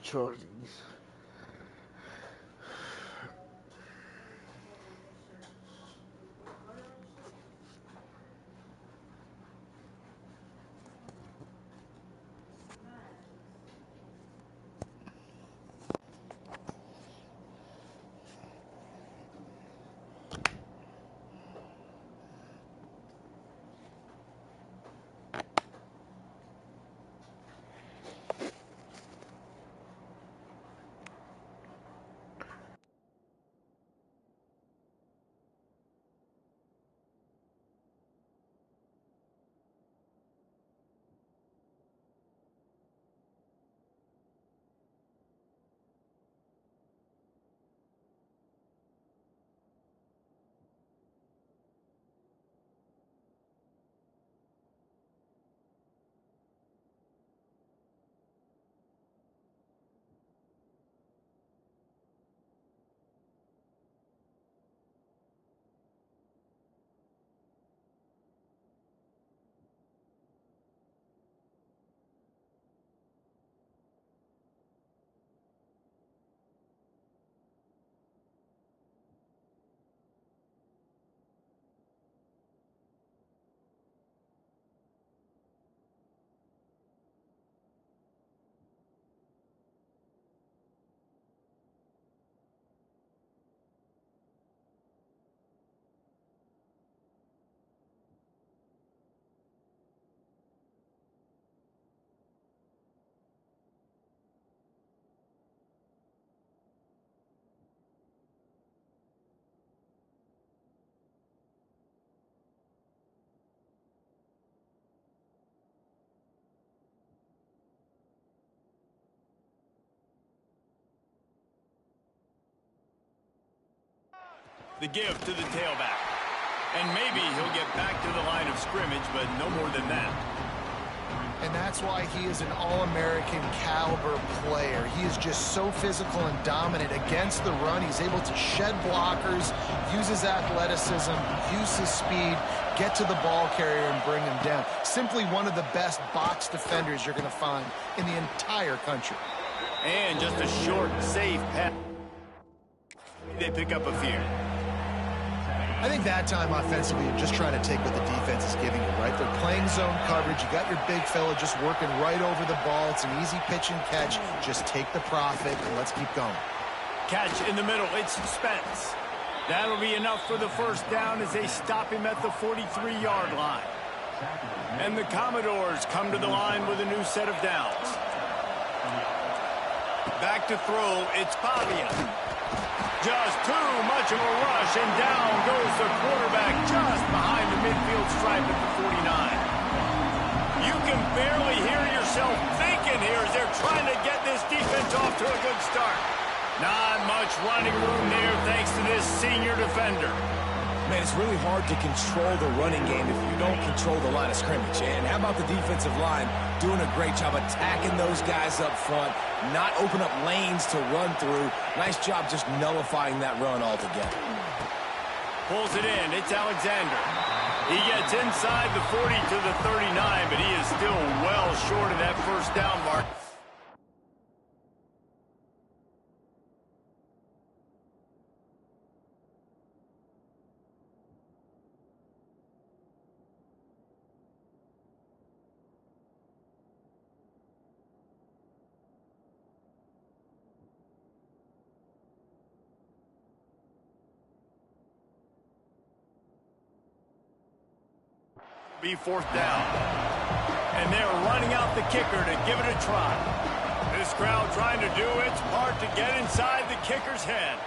charging. The give to the tailback. And maybe he'll get back to the line of scrimmage, but no more than that. And that's why he is an All-American caliber player. He is just so physical and dominant against the run. He's able to shed blockers, use his athleticism, use his speed, get to the ball carrier and bring him down. Simply one of the best box defenders you're going to find in the entire country. And just a short, safe pass. They pick up a few. I think that time offensively, you're just trying to take what the defense is giving you, right? They're playing zone coverage. You got your big fella just working right over the ball. It's an easy pitch and catch. Just take the profit and let's keep going. Catch in the middle. It's Spence. That'll be enough for the first down as they stop him at the 43-yard line. And the Commodores come to the line with a new set of downs. Back to throw. It's Pavia. Just too much of a rush, and down goes the quarterback just behind the midfield stripe at the 49. You can barely hear yourself thinking here as they're trying to get this defense off to a good start. Not much running room there thanks to this senior defender. Man, it's really hard to control the running game if you don't control the line of scrimmage. And how about the defensive line doing a great job attacking those guys up front, not open up lanes to run through. Nice job just nullifying that run altogether. Pulls it in. It's Alexander. He gets inside the 40 to the 39, but he is still well short of that first down mark. Be fourth down. And they're running out the kicker to give it a try. This crowd trying to do its part to get inside the kicker's head.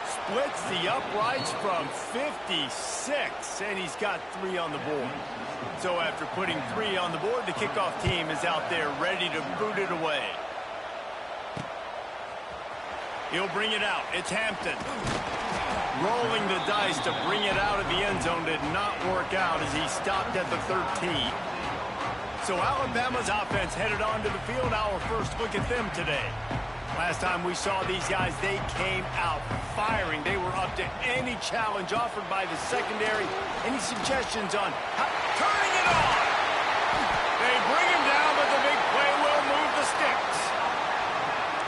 Splits the uprights from 56, and he's got 3 on the board. So after putting 3 on the board, the kickoff team is out there ready to boot it away. He'll bring it out. It's Hampton. Rolling the dice to bring it out of the end zone did not work out as he stopped at the 13. So Alabama's offense headed onto the field. Our first look at them today. Last time we saw these guys, they came out firing. They were up to any challenge offered by the secondary. Any suggestions on turning it on? They bring him down, but the big play will move the sticks.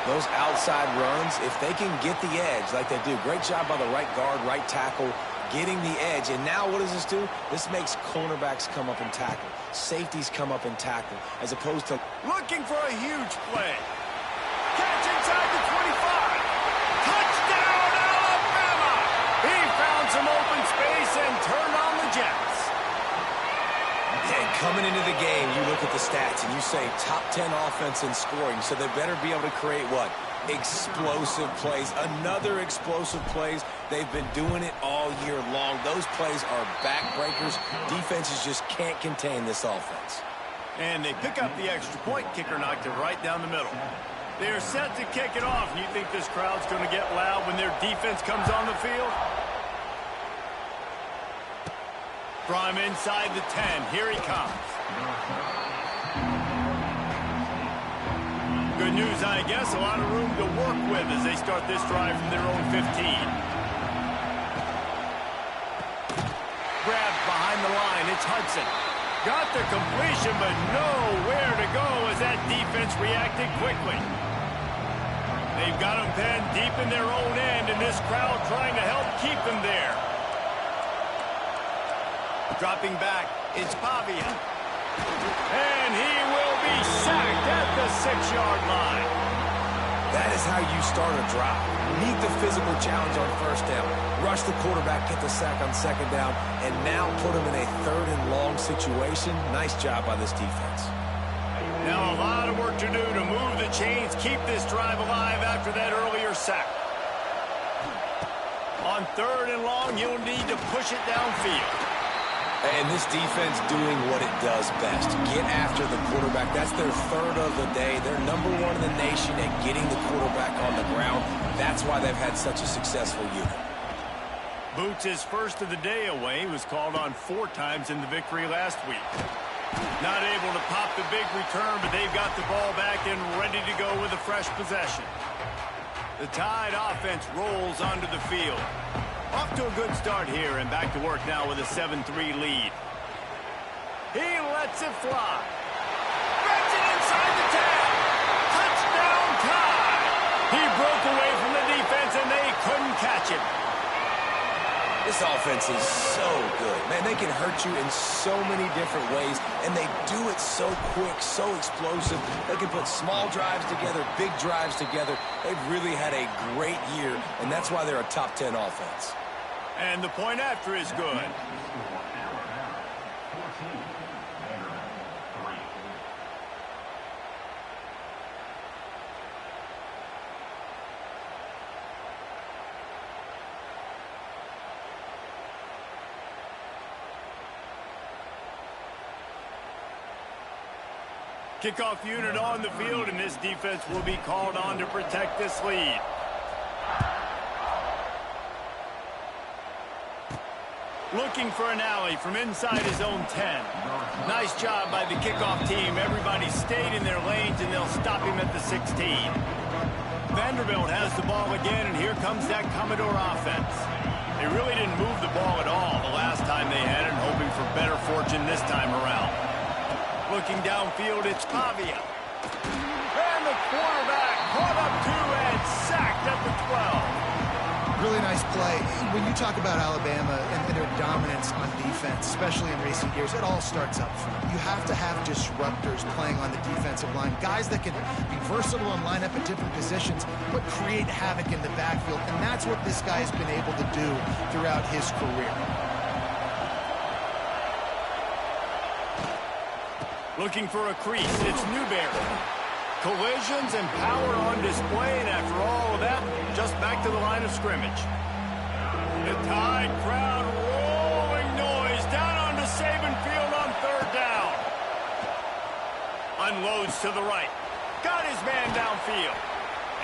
Those outside runs, if they can get the edge like they do, great job by the right guard, right tackle, getting the edge. And now what does this do? This makes cornerbacks come up and tackle. Safeties come up and tackle, as opposed to looking for a huge play. Catch inside the 25. Touchdown, Alabama! He found some open space and turned on the Jets. And coming into the game, you look at the stats and you say top 10 offense in scoring, so they better be able to create what? Explosive plays. Another explosive plays. They've been doing it all year long. Those plays are backbreakers. Defenses just can't contain this offense. And they pick up the extra point. Kicker knocked it right down the middle. They're set to kick it off. And you think this crowd's going to get loud when their defense comes on the field? From inside the 10, here he comes. Good news, I guess. A lot of room to work with as they start this drive from their own 15. Grabbed behind the line. It's Hudson. Got the completion, but nowhere to go as that defense reacted quickly. They've got them penned deep in their own end, and this crowd trying to help keep them there. Dropping back, it's Pavia. And he will be sacked at the 6-yard line. That is how you start a drive. Meet the physical challenge on first down. Rush the quarterback, get the sack on second down, and now put him in a 3rd and long situation. Nice job by this defense. Now a lot of work to do to move the chains, keep this drive alive after that earlier sack. On 3rd and long, you'll need to push it downfield. And this defense doing what it does best. Get after the quarterback. That's their 3rd of the day. They're number 1 in the nation at getting the quarterback on the ground. That's why they've had such a successful unit. Boots' first of the day away was called on 4 times in the victory last week. Not able to pop the big return, but they've got the ball back and ready to go with a fresh possession. The Tide offense rolls onto the field. Off to a good start here and back to work now with a 7-3 lead. He lets it fly. Gets it inside the 10. Touchdown Tide. He broke away from the defense and they couldn't catch him. This offense is so good. Man, they can hurt you in so many different ways, and they do it so quick, so explosive. They can put small drives together, big drives together. They've really had a great year, and that's why they're a top 10 offense. And the point after is good. Kickoff unit on the field, and this defense will be called on to protect this lead. Looking for an alley from inside his own 10. Nice job by the kickoff team. Everybody stayed in their lanes, and they'll stop him at the 16. Vanderbilt has the ball again, and here comes that Commodore offense. They really didn't move the ball at all the last time they had it, hoping for better fortune this time around. Looking downfield, it's Pavia. And the quarterback caught up to and sacked at the 12. Really nice play. When you talk about Alabama and their dominance on defense, especially in recent years, it all starts up front. You have to have disruptors playing on the defensive line, guys that can be versatile and line up at different positions, but create havoc in the backfield, and that's what this guy has been able to do throughout his career. Looking for a crease, it's Newberry. Collisions and power on display, and after all of that, just back to the line of scrimmage. The Tide crowd rolling noise down onto Saban Field on 3rd down. Unloads to the right. Got his man downfield.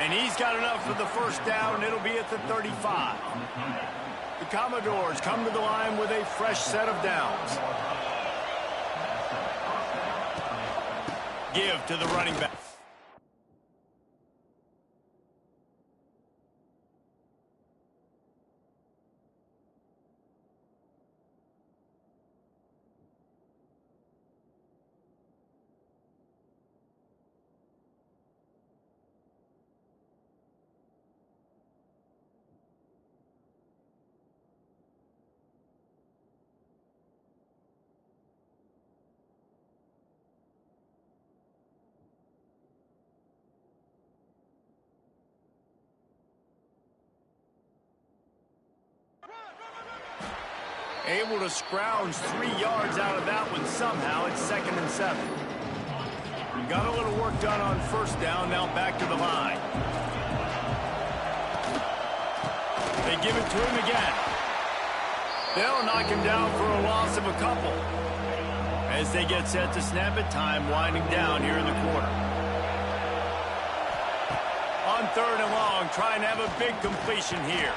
And he's got enough for the first down, and it'll be at the 35. The Commodores come to the line with a fresh set of downs. Give to the running back. Able to scrounge 3 yards out of that one somehow. It's 2nd and 7. Got a little work done on 1st down. Now back to the line. They give it to him again. They'll knock him down for a loss of a couple. As they get set to snap it, time winding down here in the quarter. On 3rd and long, trying to have a big completion here.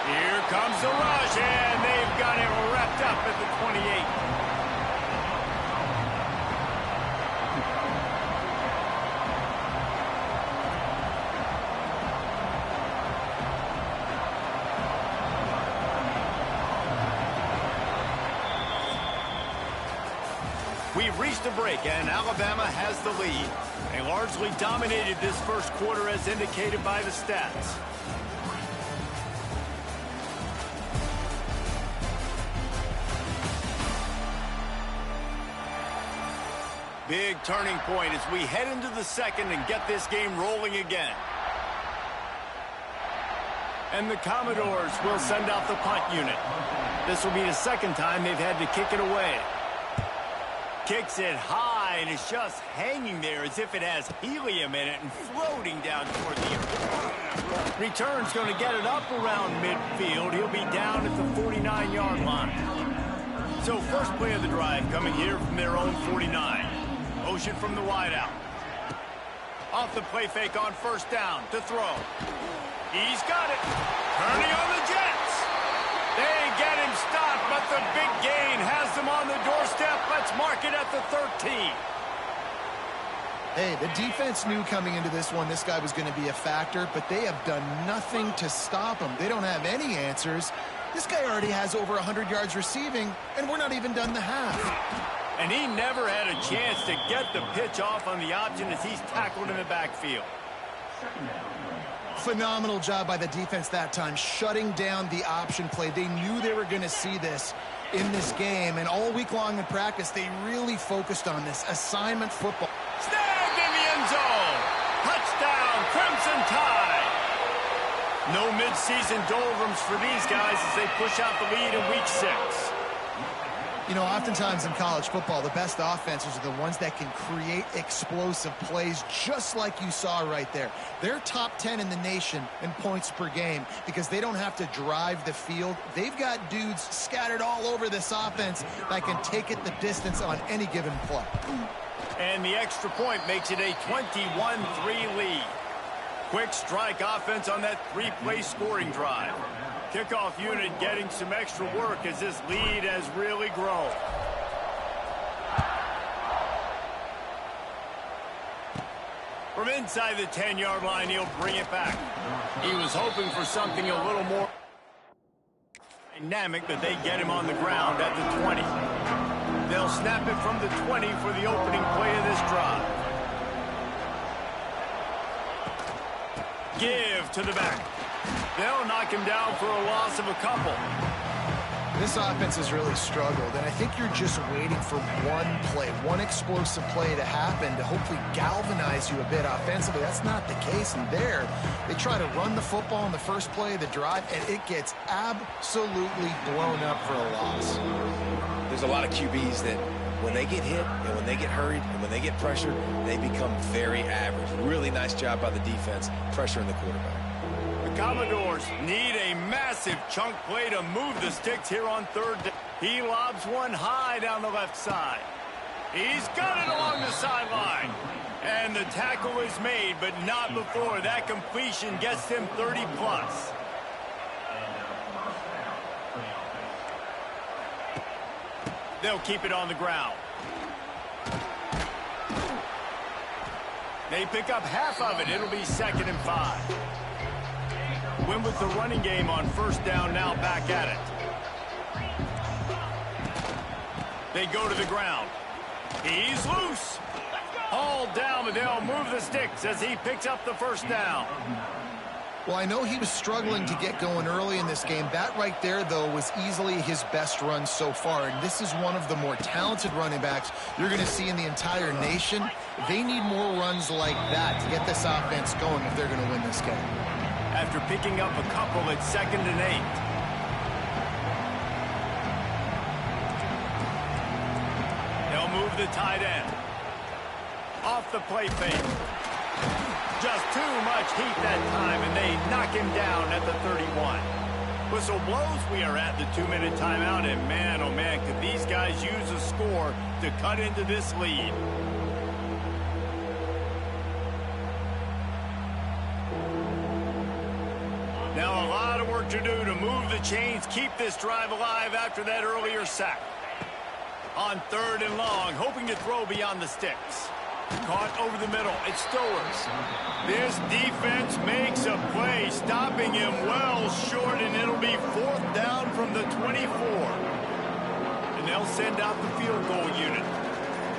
Here comes the rush, and they've got it wrapped up at the 28. We've reached a break, and Alabama has the lead. They largely dominated this first quarter as indicated by the stats. Big turning point as we head into the second and get this game rolling again. And the Commodores will send out the punt unit. This will be the second time they've had to kick it away. Kicks it high, and it's just hanging there as if it has helium in it and floating down toward the earth. Return's going to get it up around midfield. He'll be down at the 49-yard line. So first play of the drive coming here from their own 49. Motion from the wideout. Off the play fake on 1st down to throw. He's got it. Turning on the Jets. They get him stopped, but the big gain has them on the doorstep. Let's mark it at the 13. Hey, the defense knew coming into this one this guy was going to be a factor, but they have done nothing to stop him. They don't have any answers. This guy already has over 100 yards receiving, and we're not even done the half. And he never had a chance to get the pitch off on the option as he's tackled in the backfield. Phenomenal job by the defense that time, shutting down the option play. They knew they were going to see this in this game, and all week long in practice, they really focused on this assignment football. Snagged in the end zone. Touchdown, Crimson Tide. No midseason doldrums for these guys as they push out the lead in Week 6. You know, oftentimes in college football, the best offenses are the ones that can create explosive plays, just like you saw right there. They're top 10 in the nation in points per game because they don't have to drive the field. They've got dudes scattered all over this offense that can take it the distance on any given play. And the extra point makes it a 21-3 lead. Quick strike offense on that 3-play scoring drive. Kickoff unit getting some extra work as this lead has really grown. From inside the 10-yard line, he'll bring it back. He was hoping for something a little more dynamic, but they get him on the ground at the 20. They'll snap it from the 20 for the opening play of this drive. Give to the back. They'll knock him down for a loss of a couple. This offense has really struggled, and I think you're just waiting for one play, one explosive play to happen to hopefully galvanize you a bit offensively. That's not the case, and there, they try to run the football in the first play of the drive, and it gets absolutely blown up for a loss. There's a lot of QBs that when they get hit and when they get hurried and when they get pressured, they become very average. Really nice job by the defense pressuring the quarterback. The Commodores need a massive chunk play to move the sticks here on 3rd down. He lobs one high down the left side. He's got it along the sideline. And the tackle is made, but not before that completion gets him 30+. They'll keep it on the ground. They pick up half of it. It'll be 2nd and 5. Win with the running game on 1st down, now back at it. They go to the ground. He's loose. Hauled down, but they'll move the sticks as he picks up the 1st down. Well, I know he was struggling to get going early in this game. That right there, though, was easily his best run so far. And this is one of the more talented running backs you're going to see in the entire nation. They need more runs like that to get this offense going if they're going to win this game. After picking up a couple at 2nd and 8. over the tight end. Off the play fake. Just too much heat that time, and they knock him down at the 31. Whistle blows, we are at the 2-minute timeout, and man, oh man, could these guys use a score to cut into this lead. Now a lot of work to do to move the chains, keep this drive alive after that earlier sack. On 3rd and long, hoping to throw beyond the sticks. Caught over the middle. It's Stowers. This defense makes a play, stopping him well short, and it'll be 4th down from the 24. And they'll send out the field goal unit.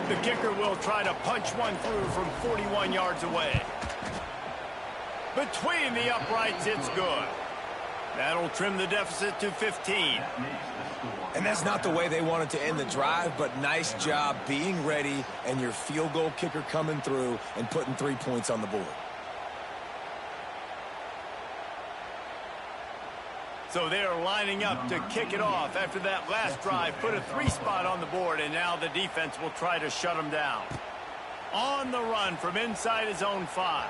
The kicker will try to punch one through from 41 yards away. Between the uprights, it's good. That'll trim the deficit to 15. And that's not the way they wanted to end the drive, but nice job being ready and your field goal kicker coming through and putting 3 points on the board. So they're lining up to kick it off after that last drive. Put a 3 spot on the board, and now the defense will try to shut them down. On the run from inside his own 5.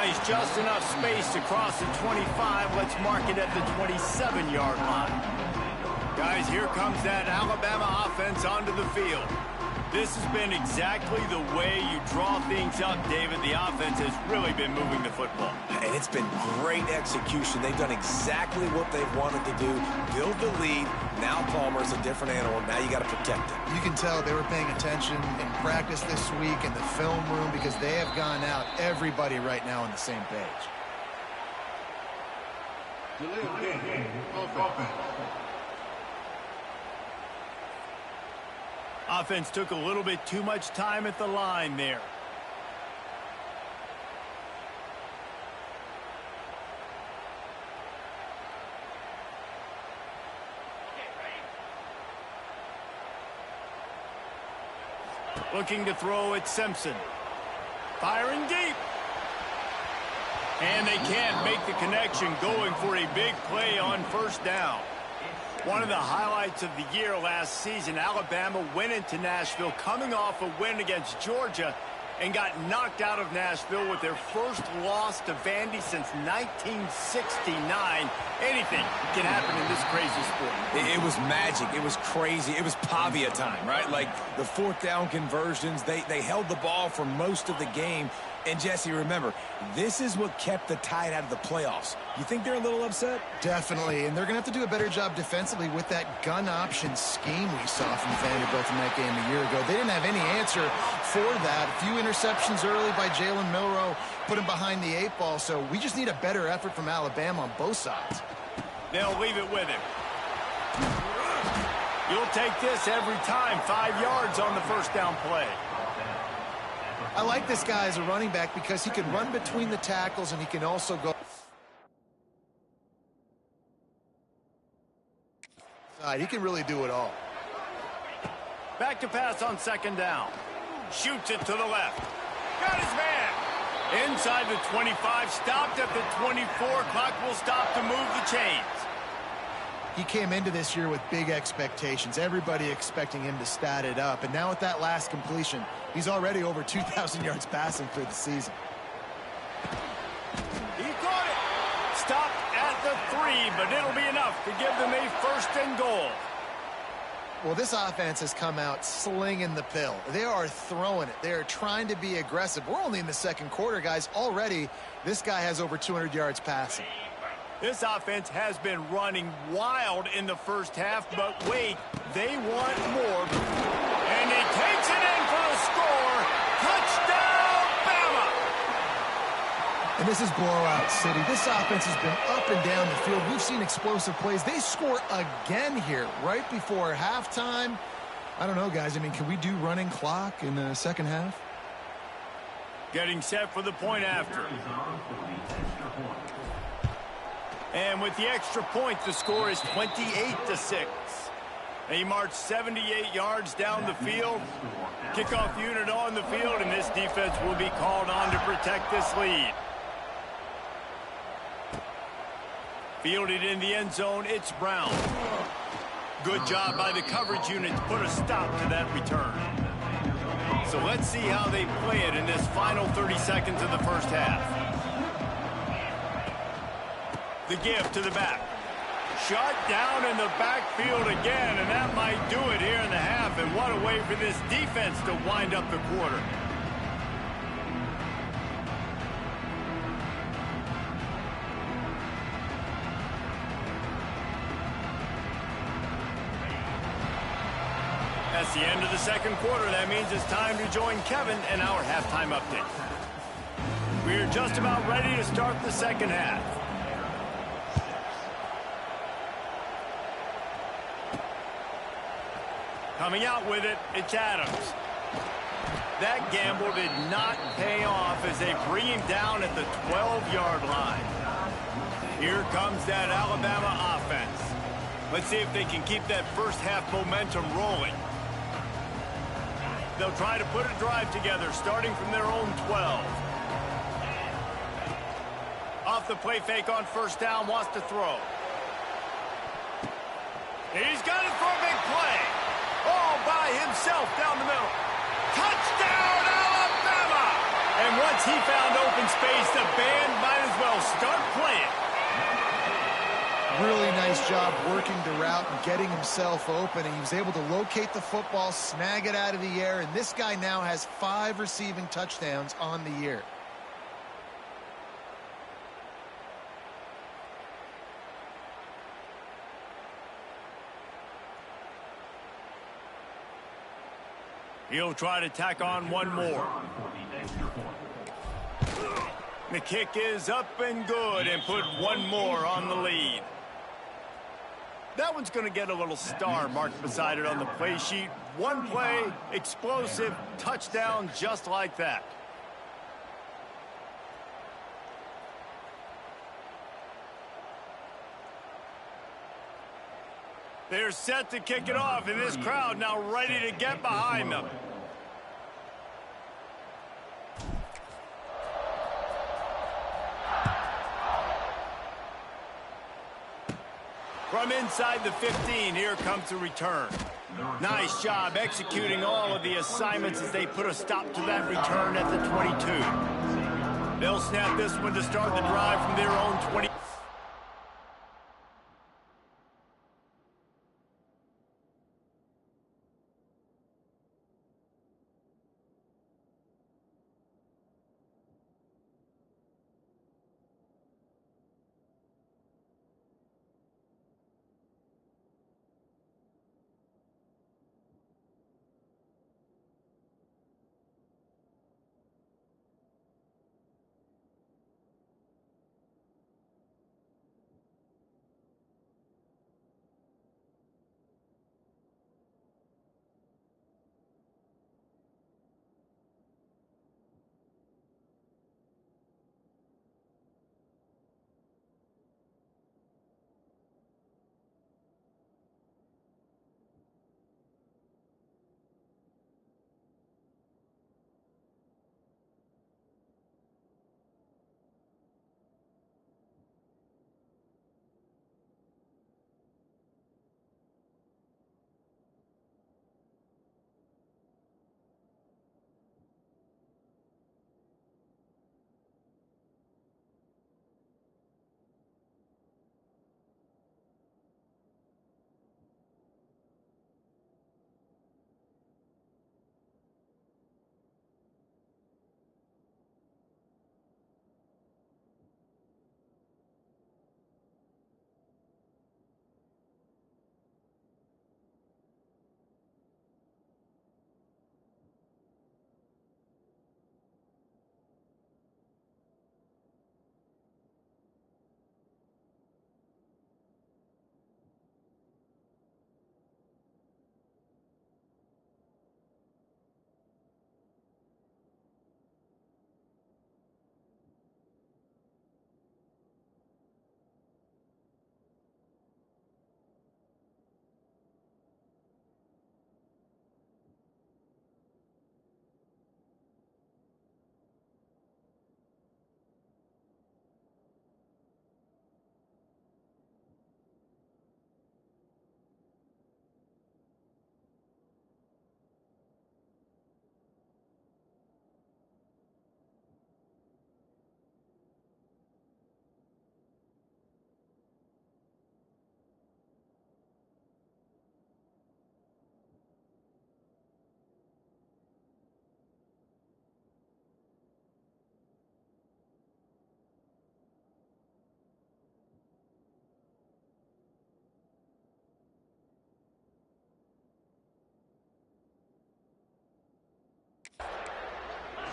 He's just enough space to cross the 25. Let's mark it at the 27-yard line. Guys, here comes that Alabama offense onto the field. This has been exactly the way you draw things up, David. The offense has really been moving the football. And it's been great execution. They've done exactly what they've wanted to do. Build the lead. Now Palmer's a different animal. Now you got to protect it. You can tell they were paying attention in practice this week in the film room because they have gone out, everybody right now on the same page. Offense took a little bit too much time at the line there. Looking to throw at Simpson. Firing deep. And they can't make the connection, going for a big play on 1st down. One of the highlights of the year last season, Alabama went into Nashville coming off a win against Georgia and got knocked out of Nashville with their first loss to Vandy since 1969. Anything can happen in this crazy sport. It was magic. It was crazy. It was Pavia time, right? Like the 4th down conversions. They held the ball for most of the game. And, Jesse, remember, this is what kept the Tide out of the playoffs. You think they're a little upset? Definitely, and they're going to have to do a better job defensively with that gun option scheme we saw from Vanderbilt in that game a year ago. They didn't have any answer for that. A few interceptions early by Jalen Milroe put him behind the 8 ball, so we just need a better effort from Alabama on both sides. They'll leave it with him. You'll take this every time. 5 yards on the 1st down play. I like this guy as a running back because he can run between the tackles and he can also go. He can really do it all. Back to pass on 2nd down. Shoots it to the left. Got his man. Inside the 25, stopped at the 24. Clock will stop to move the chains. He came into this year with big expectations. Everybody expecting him to stat it up. And now with that last completion, he's already over 2,000 yards passing for the season. He caught it. Stopped at the 3, but it'll be enough to give them a 1st and goal. Well, this offense has come out slinging the pill. They are throwing it. They are trying to be aggressive. We're only in the 2nd quarter, guys. Already, this guy has over 200 yards passing. This offense has been running wild in the 1st half, but wait, they want more. And he takes it in for a score. Touchdown, Bama! And this is blowout city. This offense has been up and down the field. We've seen explosive plays. They score again here right before halftime. I don't know, guys. I mean, can we do running clock in the 2nd half? Getting set for the point after. And with the extra point, the score is 28-6. He marched 78 yards down the field. Kickoff unit on the field, and this defense will be called on to protect this lead. Fielded in the end zone, it's Brown. Good job by the coverage unit to put a stop to that return. So let's see how they play it in this final 30 seconds of the first half. The give to the back. Shut down in the backfield again, and that might do it here in the half. And what a way for this defense to wind up the quarter. That's the end of the second quarter. That means it's time to join Kevin in our halftime update. We're just about ready to start the second half. Coming out with it, it's Adams. That gamble did not pay off as they bring him down at the 12-yard line. Here comes that Alabama offense. Let's see if they can keep that first half momentum rolling. They'll try to put a drive together, starting from their own 12. Off the play fake on first down, wants to throw. He's got it for a big play. All by himself down the middle. Touchdown, Alabama! And once he found open space, the band might as well start playing. Really nice job working the route and getting himself open. And he was able to locate the football, snag it out of the air, and this guy now has 5 receiving touchdowns on the year. He'll try to tack on one more. The kick is up and good and put one more on the lead. That one's going to get a little star marked beside it on the play sheet. One play, explosive, touchdown just like that. They're set to kick it off, and this crowd now ready to get behind them. From inside the 15, here comes the return. Nice job executing all of the assignments as they put a stop to that return at the 22. They'll snap this one to start the drive from their own 20.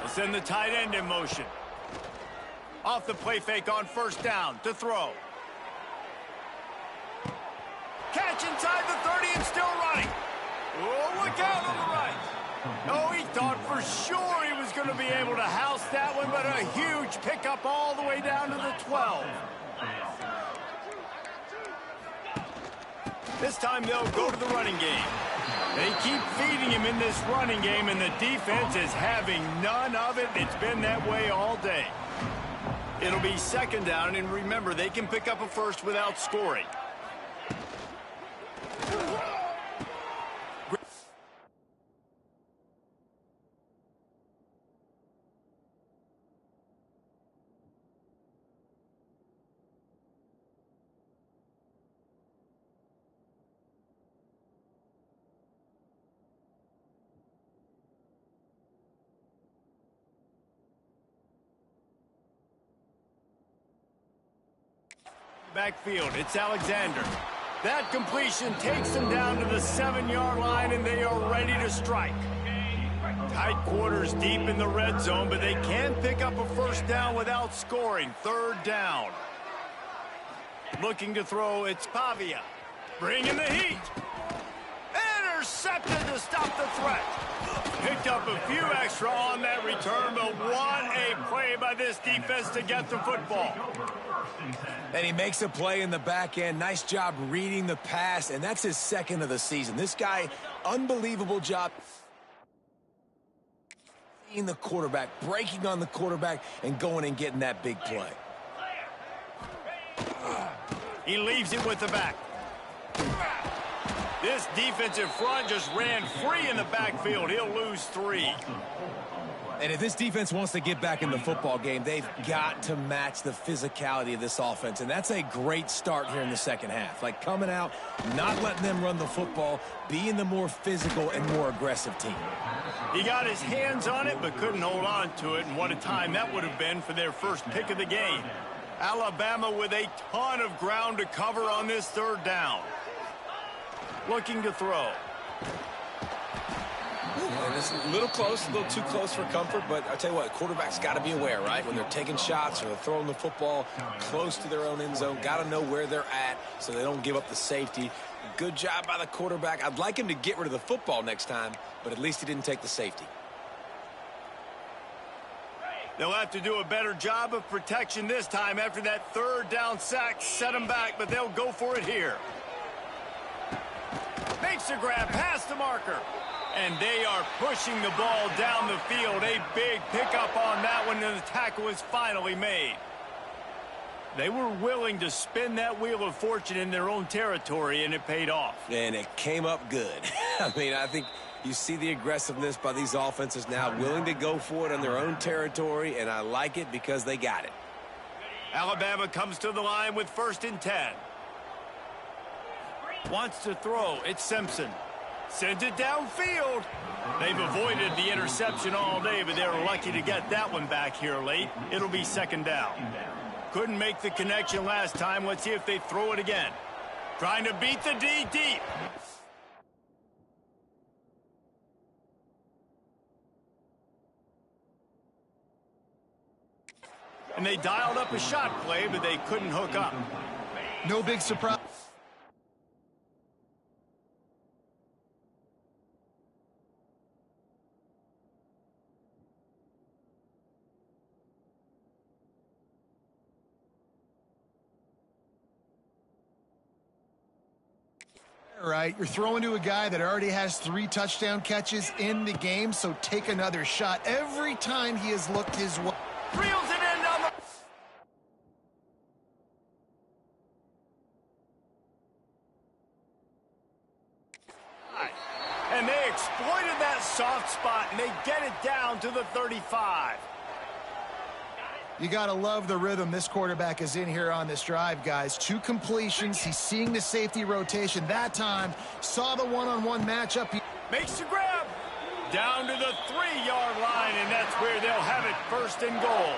Send the tight end in motion. Off the play fake on first down to throw. Catch inside the 30 and still running. Oh, look out on the right. Oh, he thought for sure he was going to be able to house that one, but a huge pickup all the way down to the 12. This time they'll go to the running game. They keep feeding him in this running game, and the defense is having none of it. It's been that way all day. It'll be second down, and remember, they can pick up a first without scoring. Backfield, it's Alexander. That completion takes them down to the 7-yard line, and they are ready to strike. Tight quarters deep in the red zone, but they can pick up a first down without scoring. Third down. Looking to throw, it's Pavia. Bringing the heat. Intercepted to stop the threat. Picked up a few extra on that return, but what a play by this defense to get the football. And he makes a play in the back end. Nice job reading the pass, and that's his second of the season. This guy, unbelievable job seeing the quarterback, breaking on the quarterback, and going and getting that big play. He leaves it with the back. This defensive front just ran free in the backfield. He'll lose 3. And if this defense wants to get back in the football game, they've got to match the physicality of this offense. And that's a great start here in the second half. Like coming out, not letting them run the football, being the more physical and more aggressive team. He got his hands on it, but couldn't hold on to it. And what a time that would have been for their first pick of the game. Alabama with a ton of ground to cover on this third down. Looking to throw. And it's a little close, a little too close for comfort, but I tell you what, quarterback's got to be aware, right? When they're taking shots or they're throwing the football close to their own end zone, got to know where they're at so they don't give up the safety. Good job by the quarterback. I'd like him to get rid of the football next time, but at least he didn't take the safety. They'll have to do a better job of protection this time after that third down sack set them back, but they'll go for it here. Makes the grab past the marker. And they are pushing the ball down the field. A big pickup on that one, and the tackle is finally made. They were willing to spin that wheel of fortune in their own territory, and it paid off. And it came up good. I mean, I think you see the aggressiveness by these offenses now, willing to go for it on their own territory, and I like it because they got it. Alabama comes to the line with 1st and 10. Wants to throw. It's Simpson. Sends it downfield. They've avoided the interception all day, but they're lucky to get that one back here late. It'll be second down. Couldn't make the connection last time. Let's see if they throw it again. Trying to beat the D deep. And they dialed up a shot play, but they couldn't hook up. No big surprise. Right, you're throwing to a guy that already has 3 touchdown catches in the game, so take another shot. Every time he has looked his way. Reels it in down the... And they exploited that soft spot, and they get it down to the 35. You got to love the rhythm this quarterback is in here on this drive, guys. 2 completions. He's seeing the safety rotation. That time, saw the one-on-one matchup. Makes the grab. Down to the 3-yard line, and that's where they'll have it 1st and goal.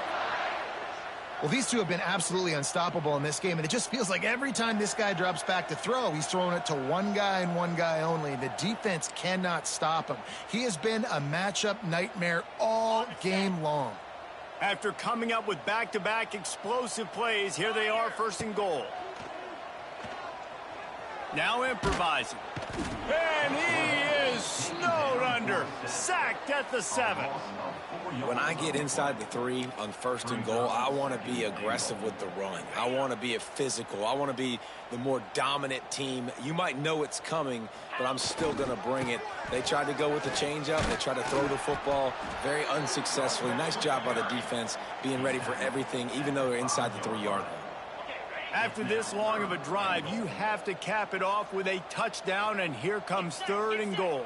Well, these two have been absolutely unstoppable in this game, and it just feels like every time this guy drops back to throw, he's throwing it to one guy and one guy only. The defense cannot stop him. He has been a matchup nightmare all game long. After coming up with back-to-back explosive plays, here they are, first and goal. Now improvising. And he is snowed under. Sacked at the 7. When I get inside the 3 on first and goal, I want to be aggressive with the run. I want to be physical. I want to be the more dominant team. You might know it's coming, but I'm still going to bring it. They tried to go with the changeup. They tried to throw the football very unsuccessfully. Nice job by the defense being ready for everything, even though they're inside the 3-yard line. After this long of a drive, you have to cap it off with a touchdown, and here comes third and goal.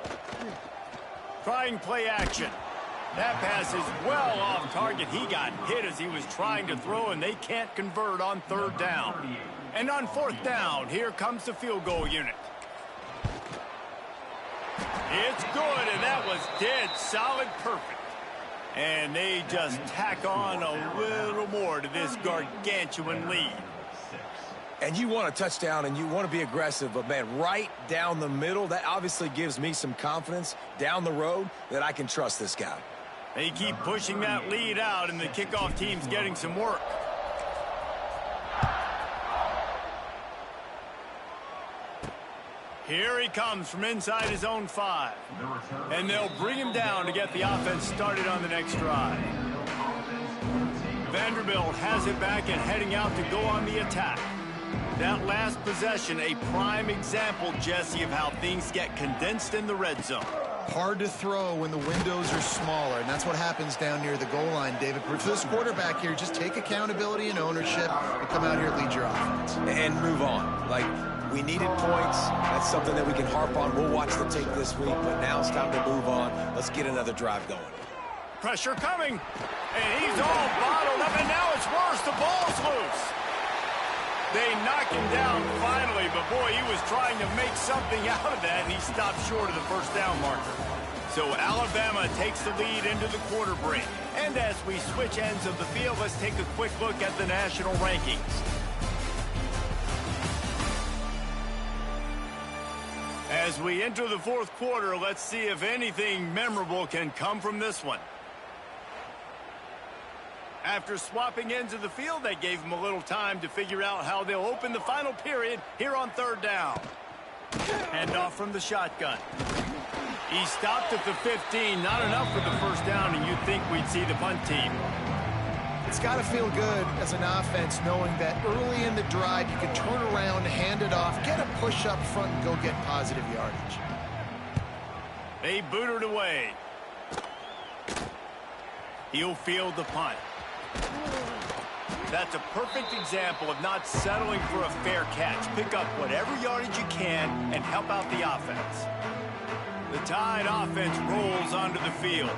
Trying play action. That pass is well off target. He got hit as he was trying to throw, and they can't convert on third down. And on fourth down, here comes the field goal unit. It's good, and that was dead solid perfect. And they just tack on a little more to this gargantuan lead. And you want a touchdown and you want to be aggressive, but man, right down the middle, that obviously gives me some confidence down the road that I can trust this guy. They keep pushing that lead out, and the kickoff team's getting some work. Here he comes from inside his own 5. And they'll bring him down to get the offense started on the next drive. Vanderbilt has it back and heading out to go on the attack. That last possession, a prime example, Jesse, of how things get condensed in the red zone. Hard to throw when the windows are smaller, and that's what happens down near the goal line, David. For this quarterback here, just take accountability and ownership and come out here and lead your offense. And move on. Like, we needed points. That's something that we can harp on. We'll watch the tape this week, but now it's time to move on. Let's get another drive going. Pressure coming, and he's all bottled up, and now it's worse. The ball's loose. They knock him down finally, but boy, he was trying to make something out of that, and he stopped short of the first down marker. So Alabama takes the lead into the quarter break. And as we switch ends of the field, let's take a quick look at the national rankings. As we enter the fourth quarter, let's see if anything memorable can come from this one. After swapping ends of the field, they gave him a little time to figure out how they'll open the final period here on third down. Hand off from the shotgun. He stopped at the 15. Not enough for the first down, and you'd think we'd see the punt team. It's got to feel good as an offense knowing that early in the drive you can turn around, hand it off, get a push up front, and go get positive yardage. They boot it away. He'll field the punt. That's a perfect example of not settling for a fair catch. Pick up whatever yardage you can and help out the offense. The Tide offense rolls onto the field.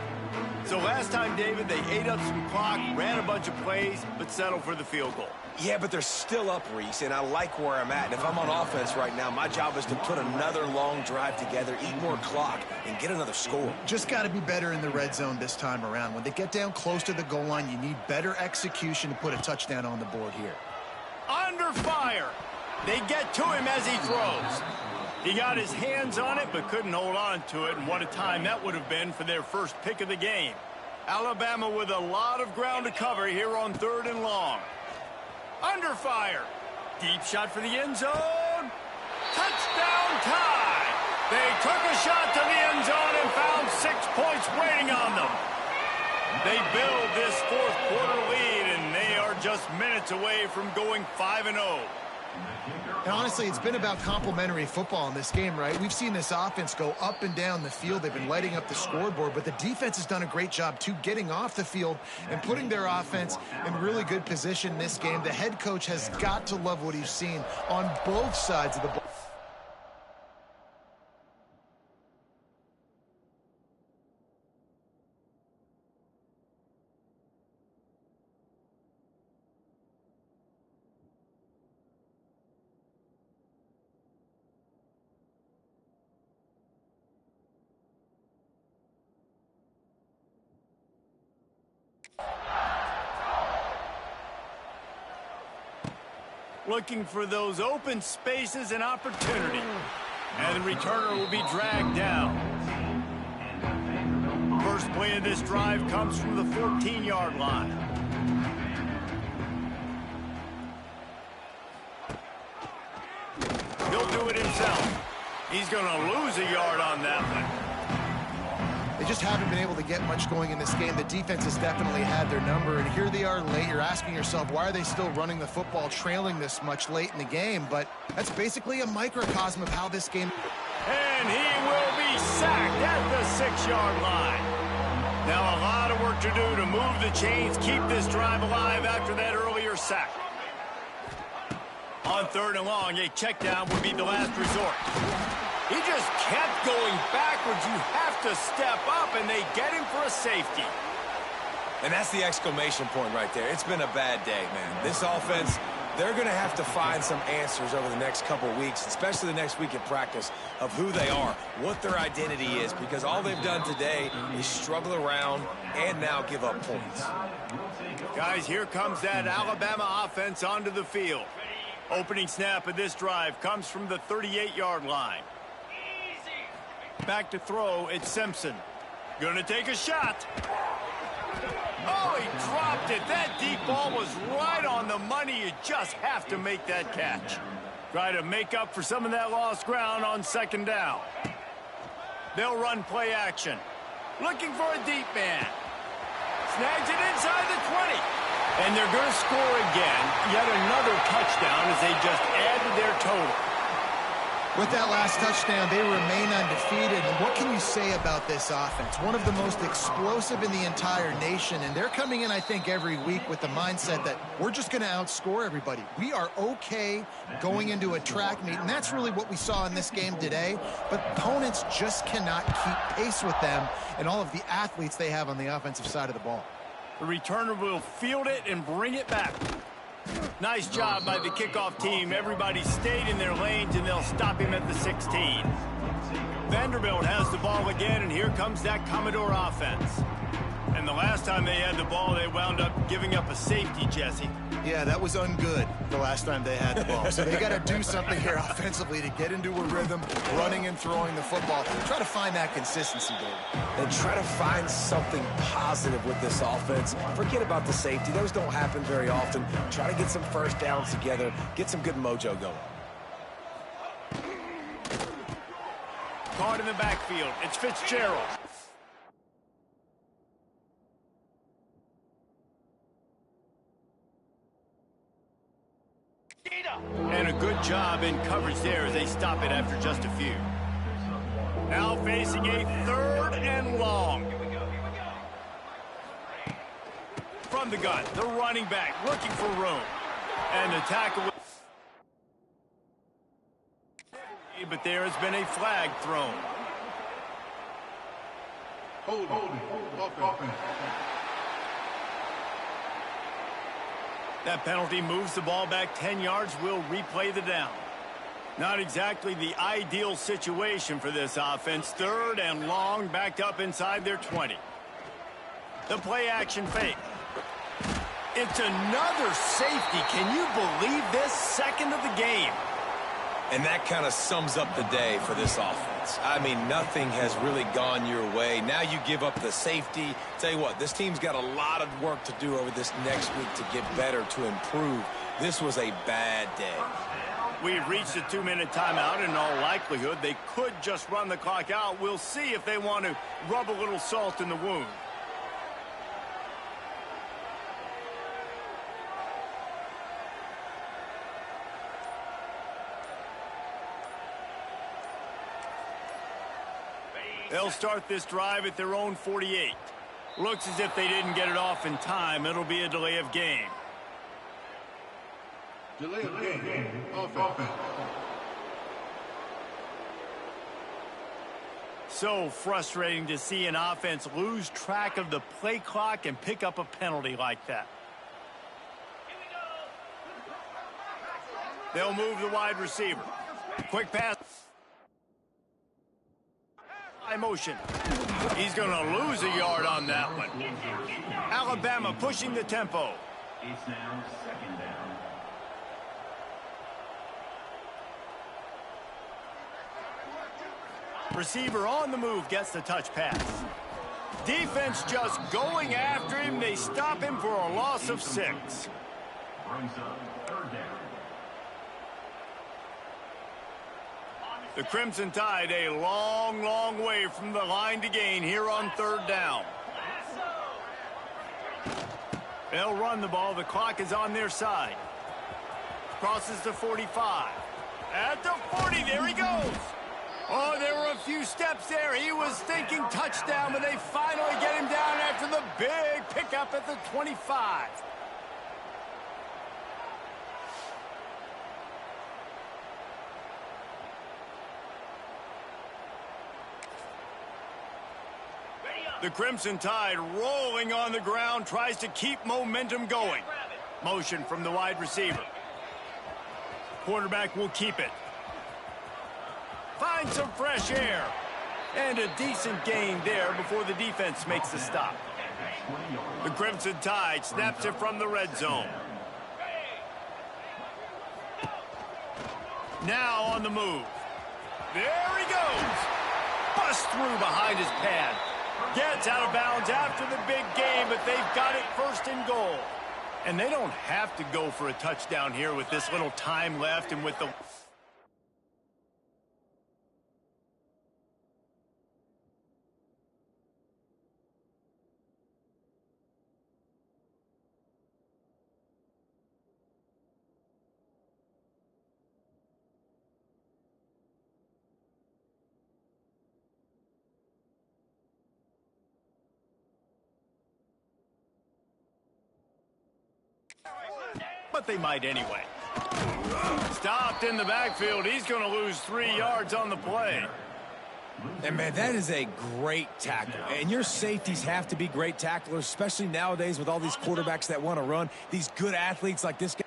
So last time, David, they ate up some clock, ran a bunch of plays, but settled for the field goal. Yeah, but they're still up, Reese, and I like where I'm at. And if I'm on offense right now, my job is to put another long drive together, eat more clock, and get another score. Just got to be better in the red zone this time around. When they get down close to the goal line, you need better execution to put a touchdown on the board here. Under fire. They get to him as he throws. He got his hands on it, but couldn't hold on to it, and what a time that would have been for their first pick of the game. Alabama with a lot of ground to cover here on third and long. Under fire. Deep shot for the end zone. Touchdown Tide. They took a shot to the end zone and found 6 points waiting on them. They build this fourth quarter lead, and they are just minutes away from going 5-0. And honestly, it's been about complementary football in this game, right? We've seen this offense go up and down the field. They've been lighting up the scoreboard, but the defense has done a great job, too, getting off the field and putting their offense in really good position in this game. The head coach has got to love what he's seen on both sides of the ball. looking for those open spaces and opportunity. And the returner will be dragged down. First play of this drive comes from the 14-yard line. He'll do it himself. He's going to lose a yard on that one. They just haven't been able to get much going in this game. The defense has definitely had their number, and here they are late. You're asking yourself, why are they still running the football, trailing this much late in the game? But that's basically a microcosm of how this game... And he will be sacked at the 6-yard line. Now a lot of work to do to move the chains, keep this drive alive after that earlier sack. On 3rd and long, a check down would be the last resort. He just kept going backwards. You have to step up, and they get him for a safety. And that's the exclamation point right there. It's been a bad day, man. This offense, they're going to have to find some answers over the next couple weeks, especially the next week in practice, of who they are, what their identity is, because all they've done today is struggle around and now give up points. Guys, here comes that Alabama offense onto the field. Opening snap of this drive comes from the 38-yard line. Back to throw, it's Simpson. Gonna take a shot. Oh, he dropped it. That deep ball was right on the money. You just have to make that catch. Try to make up for some of that lost ground on 2nd down. They'll run play action. Looking for a deep man. Snags it inside the 20. And they're going to score again. Yet another touchdown as they just add to their total. With that last touchdown, they remain undefeated. And what can you say about this offense? One of the most explosive in the entire nation. And they're coming in, I think, every week with the mindset that we're just going to outscore everybody. We are okay going into a track meet. And that's really what we saw in this game today. But opponents just cannot keep pace with them and all of the athletes they have on the offensive side of the ball. The returner will field it and bring it back. Nice job by the kickoff team. Everybody stayed in their lanes, and they'll stop him at the 16. Vanderbilt has the ball again, and here comes that Commodore offense. And the last time they had the ball, they wound up giving up a safety, Jesse. Yeah, that was ungood the last time they had the ball. So they got to do something here offensively to get into a rhythm, running and throwing the football. Try to find that consistency, David. And try to find something positive with this offense. Forget about the safety. Those don't happen very often. Try to get some first downs together, get some good mojo going. Caught in the backfield. It's Fitzgerald. And a good job in coverage there as they stop it after just a few. Now facing a 3rd and long. From the gun, the running back looking for room. And the tackle. But there has been a flag thrown. Hold offense. That penalty moves the ball back 10 yards. We'll replay the down. Not exactly the ideal situation for this offense. 3rd and long, backed up inside their 20. The play action fake. It's another safety. Can you believe this? 2nd of the game. And that kind of sums up the day for this offense. I mean, nothing has really gone your way. Now you give up the safety. Tell you what, this team's got a lot of work to do over this next week to get better, to improve. This was a bad day. We've reached a 2-minute timeout. In all likelihood, they could just run the clock out. We'll see if they want to rub a little salt in the wound. They'll start this drive at their own 48. Looks as if they didn't get it off in time. It'll be a delay of game. Delay of game. Offense. So frustrating to see an offense lose track of the play clock and pick up a penalty like that. They'll move the wide receiver. Quick pass. Motion. He's going to lose a yard on that one. Alabama pushing the tempo. It's now 2nd down. Receiver on the move gets the touch pass. Defense just going after him. They stop him for a loss of 6. Brings up third down. The Crimson Tide a long, long way from the line to gain here on 3rd down. They'll run the ball. The clock is on their side. Crosses to 45. At the 40, there he goes. Oh, there were a few steps there. He was thinking touchdown, but they finally get him down after the big pickup at the 25. The Crimson Tide rolling on the ground, tries to keep momentum going. Motion from the wide receiver. Quarterback will keep it. Find some fresh air. And a decent gain there before the defense makes the stop. The Crimson Tide snaps it from the red zone. Now on the move. There he goes. Bust through behind his pad. Gets out of bounds after the big game, but they've got it 1st and goal. And they don't have to go for a touchdown here with this little time left and with the... But they might anyway. Stopped in the backfield. He's going to lose 3 yards on the play. And, man, that is a great tackle. And your safeties have to be great tacklers, especially nowadays with all these quarterbacks that want to run. These good athletes like this guy.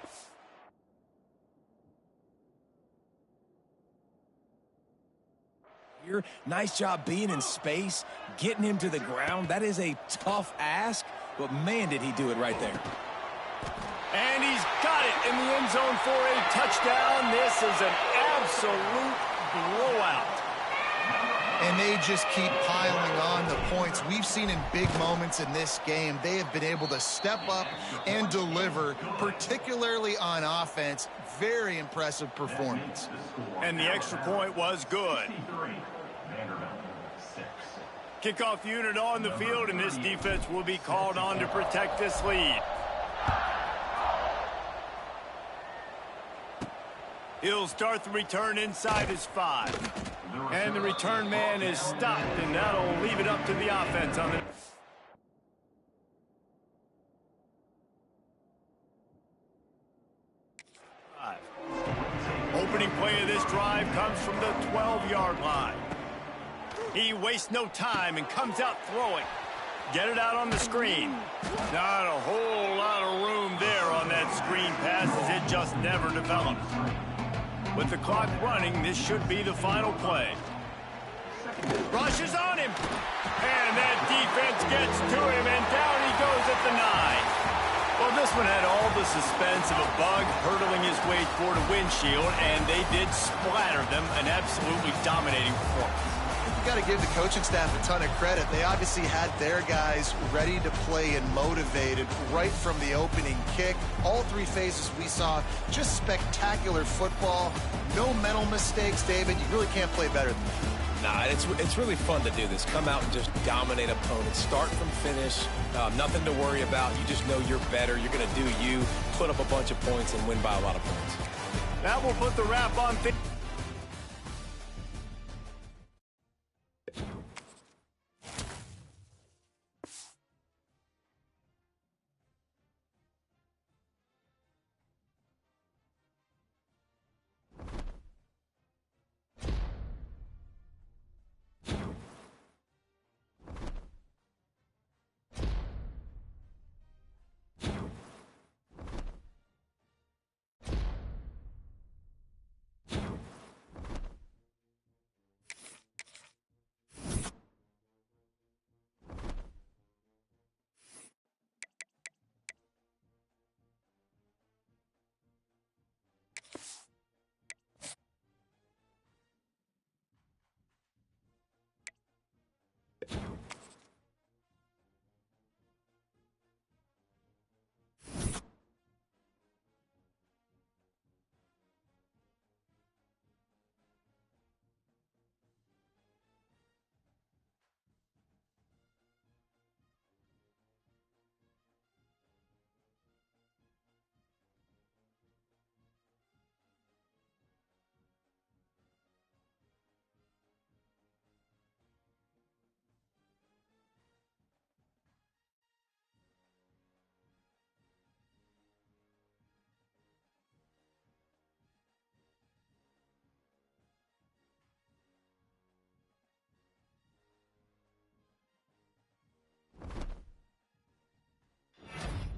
Here, nice job being in space, getting him to the ground. That is a tough ask, but, man, did he do it right there. And he's got it in the end zone for a touchdown. This is an absolute blowout. And they just keep piling on the points. We've seen in big moments in this game, they have been able to step up and deliver, particularly on offense. Very impressive performance. And the extra point was good. Kickoff unit on the field, and this defense will be called on to protect this lead. He'll start the return inside his 5. And the return man is stopped, and that'll leave it up to the offense on the... Opening play of this drive comes from the 12-yard line. He wastes no time and comes out throwing. Get it out on the screen. Not a whole lot of room there on that screen pass, as it just never developed. With the clock running, this should be the final play. Rushes on him. And that defense gets to him, and down he goes at the 9. Well, this one had all the suspense of a bug hurtling his way toward a windshield, and they did splatter them. An absolutely dominating performance. You got to give the coaching staff a ton of credit. They obviously had their guys ready to play and motivated right from the opening kick. All 3 phases we saw, just spectacular football. No mental mistakes, David. You really can't play better than that. Nah, it's really fun to do this. Come out and just dominate opponents. Start from finish. Nothing to worry about. You just know you're better. You're going to do you, put up a bunch of points, and win by a lot of points. That will put the wrap on things.